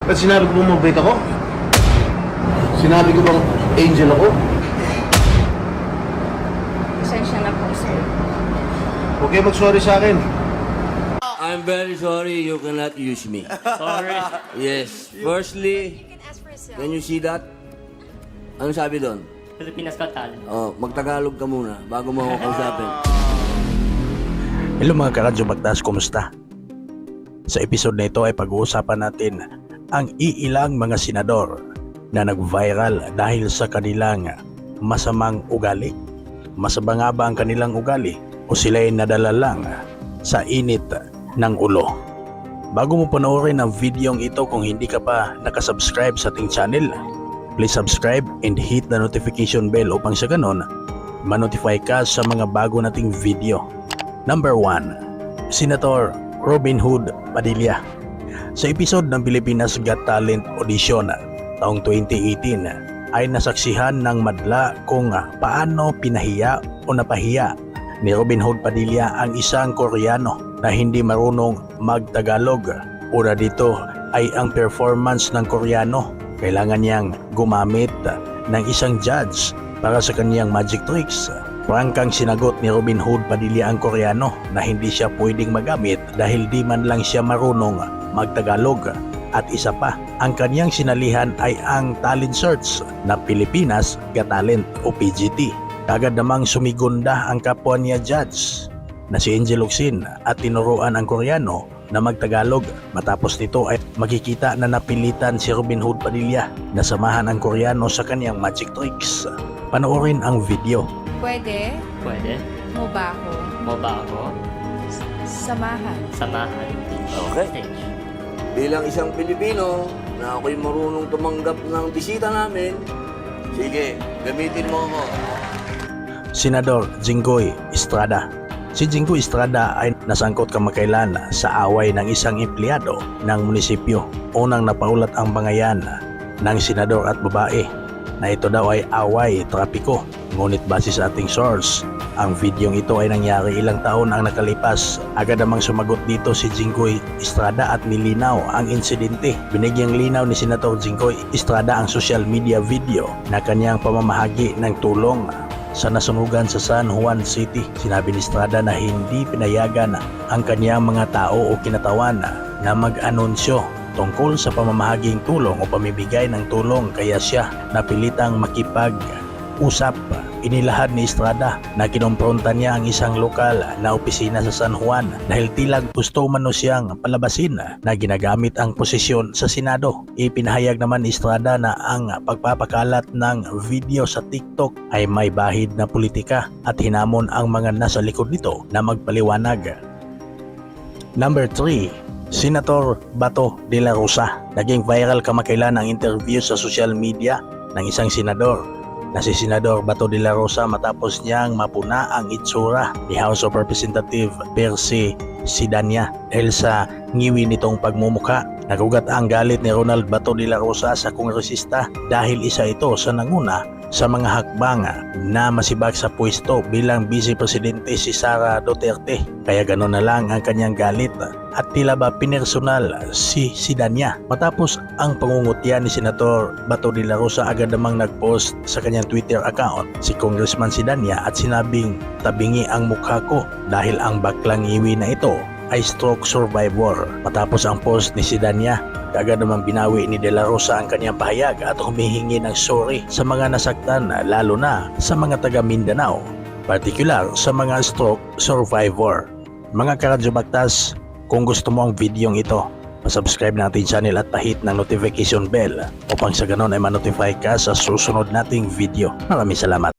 Ba't sinabi ko bang mabait ako? Sinabi ko bang angel ako? Pasensya na po, sir. Huwag kayo mag-sorry sa akin. I'm very sorry you cannot use me. Sorry. Yes. Firstly, when you see that, ano sabi doon? Pilipinas Got Talent. Oh, magtagalog ka muna bago mo ako kausapin. Hello mga karadyo bagtas, kumusta? Sa episode na ito ay pag-uusapan natin ang iilang mga senador na nag-viral dahil sa kanilang masamang ugali. Masama nga ba ang kanilang ugali o sila ay nadala lang sa init ng ulo? Bago mo panoorin ang videong ito, kung hindi ka pa nakasubscribe sa ating channel, please subscribe and hit the notification bell upang sa ganon ma-notify ka sa mga bago nating video. Number 1, Senator Robin Hood Padilla. Sa episode ng Pilipinas Got Talent Audition taong 2018 ay nasaksihan ng madla kung paano pinahiya o napahiya ni Robin Hood Padilla ang isang Koreano na hindi marunong mag-Tagalog. Una dito ay ang performance ng Koreano. Kailangan niyang gumamit ng isang judge para sa kaniyang magic tricks. Prangkang sinagot ni Robin Hood Padilla ang Koreano na hindi siya pwedeng magamit dahil di man lang siya marunong mag-Tagalog. At isa pa, ang kaniyang sinalihan ay ang talent search na Pilipinas Got Talent o PGT. Kagad namang sumigunda ang kapwa niya judge na si Angel Locsin at tinuruan ang Koreano na mag-Tagalog. Matapos nito ay makikita na napilitan si Robin Hood Padilla na samahan ang Koreano sa kaniyang magic tricks. Panoorin ang video. Pwede Pwede? mo ba ako Mo ba ako? samahan? Samahan. Okay. Stage. Bilang isang Pilipino na ako'y marunong tumanggap ng bisita namin, sige, gamitin mo ako. Senador Jinggoy Estrada. Si Jinggoy Estrada ay nasangkot kamakailan sa away ng isang empleyado ng munisipyo. Unang napaulat ang bangayan ng senador at babae na ito daw ay away trapiko. Ngunit base sa ating source, ang videong ito ay nangyari ilang taon ang nakalipas. Agad namang sumagot dito si Jinggoy Estrada at nilinaw ang insidente. Binigyang linaw ni Senator Jinggoy Estrada ang social media video na kanyang pamamahagi ng tulong sa nasunugan sa San Juan City. Sinabi ni Estrada na hindi pinayagan ang kanyang mga tao o kinatawan na mag-anunsyo tungkol sa pamamahaging tulong o pamibigay ng tulong, kaya siya napilitang makipag-usap. Inilahad ni Estrada na kinompronta niya ang isang lokal na opisina sa San Juan dahil tila gusto umano siyang palabasin na ginagamit ang posisyon sa Senado. Ipinahayag naman ni Estrada na ang pagpapakalat ng video sa TikTok ay may bahid na politika at hinamon ang mga nasa likod nito na magpaliwanag. Number 3, Senator Bato de la Rosa. Naging viral kamakailan ang interview sa social media ng isang senador na si Senador Bato de la Rosa matapos niyang mapuna ang itsura ni House of Representative Percy Sidania dahil sa ngiwi nitong pagmumukha. Nagugat ang galit ni Ronald Bato de la Rosa sa kongresista dahil isa ito sa nanguna sa mga hakbang na masibak sa pwesto bilang Vice Presidente si Sara Duterte. Kaya gano'n na lang ang kanyang galit at tila ba pinersonal si Sidania. Matapos ang pangungutya ni Senator Bato de la Rosa, agad namang nagpost sa kanyang Twitter account si Congressman Sidania at sinabing, "Tabingi ang mukha ko dahil ang baklang iwi na ito ay stroke survivor." Matapos ang post ni Sidania, agad namang binawi ni De La Rosa ang kanyang pahayag at humihingi ng sorry sa mga nasaktan, lalo na sa mga taga Mindanao, partikular sa mga stroke survivor. Mga karadyo baktas, kung gusto mo ang videong ito, pasubscribe na ating channel at pahit ng notification bell upang sa ganon ay ma-notify ka sa susunod nating video. Maraming salamat.